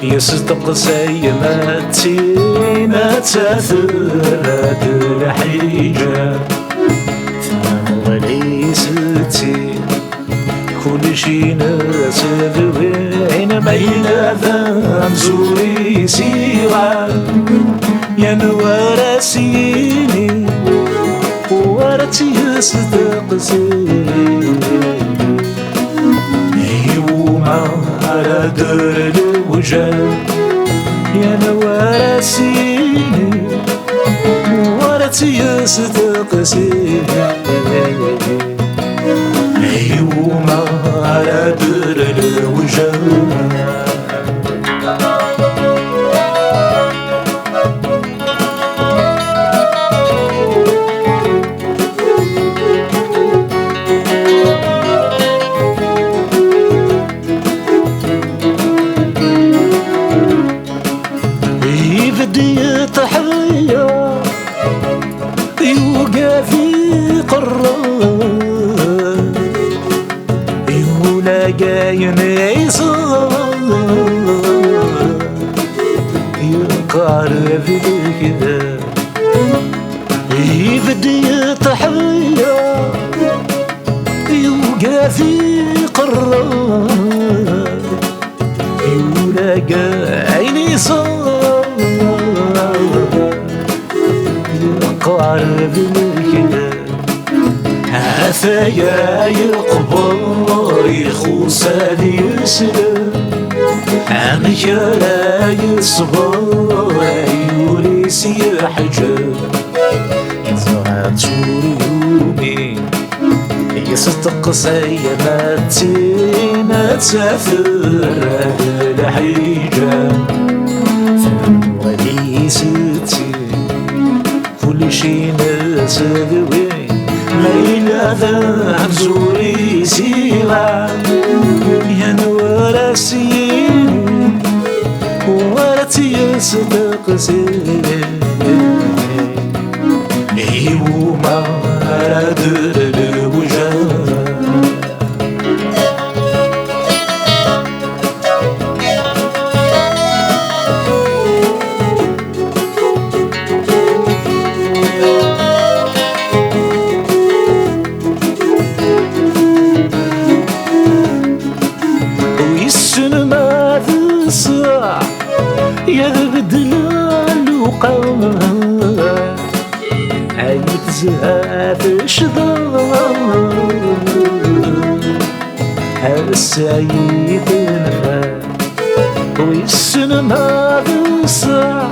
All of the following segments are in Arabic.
يصدق زي ما تينا تثرد الحجاب ثم وليستي كل شي ناس ذوين بين ذا زوري سيرا يا نوار سيني ورتي يصدق زين يوما على در الوجه يا نوار سيني ورتي يصدق زين يوما على در الوجه يبدي تحية يوقع في قرار يولاقاين يصار يقارب الكذا يبدي تحية يوقع في قرار يولاقاين يصار قارب الكذا عفايا يقبر يخوص يسلم عميا لا يصبر يوريس يحجر يزرع يومي يصدق سيماتي ما تسافر الحجة وليستي كل شي ناس ذوين ليلة ذا زوري سيرا يا نوار سيني ورتي يصدق زين يوما على در الوجه يبدل الوقع يتزهد شذار السعيد نفا ويسن ما بصع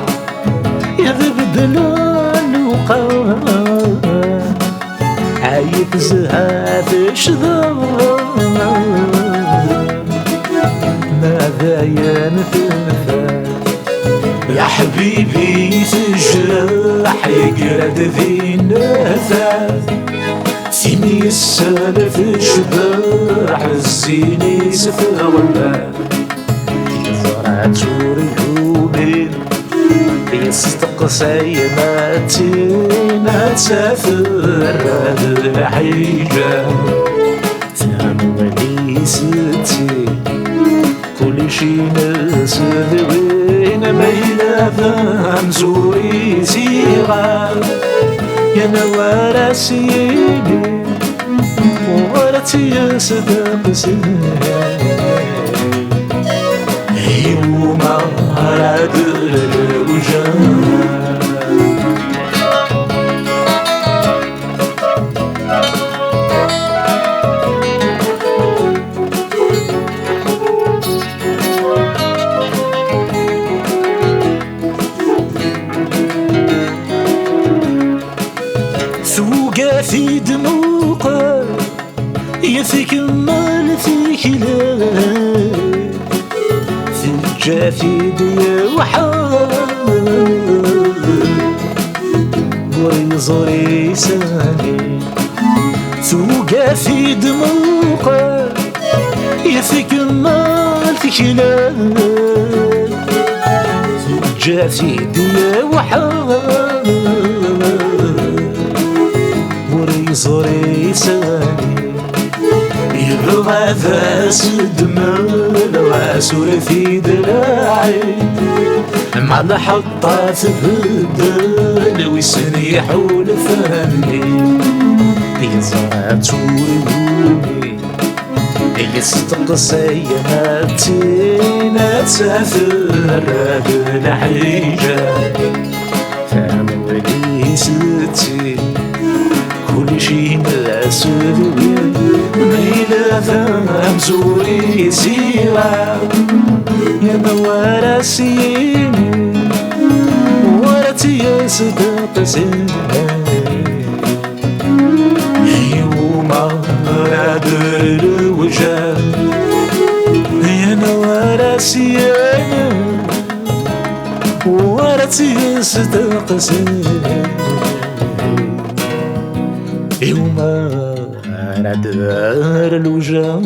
يبدل الوقع يتزهد شذار ماذا ينفع يا حبيبي تجرح يقرد ذي النفاذ فيني السالف شباح الزيني سفر ولا يزرع ريوبين يصدق سيماتي ما تسافر الحيجة ثم وليستي كل شي ناس ذوين ميلا ذا زوري سيرا يا نوار سيني ورتي يصدق زين يوما على در الوجه يفيك مال فيك لا في الجافي ديا وحال وريزوري ساني توقع في دموقه يفيك مال فيك لا جا في ديا وحال وريزوري ساني يبغى ذاس الدمال واسور في دراعي مع الحطة تبدل ويسنيح ولفاني يزرعت ويوني يستقصي ماتينا تسافر بلا حيجة فهم ولي ستي كل شي مسؤولي ميلا فهم زوري سيرا يا موارا سيني ورتي يا صدق سيني يوم رادر الوجه يا موارا سيني ورتي يا صدق سيني يوم رادر الوجه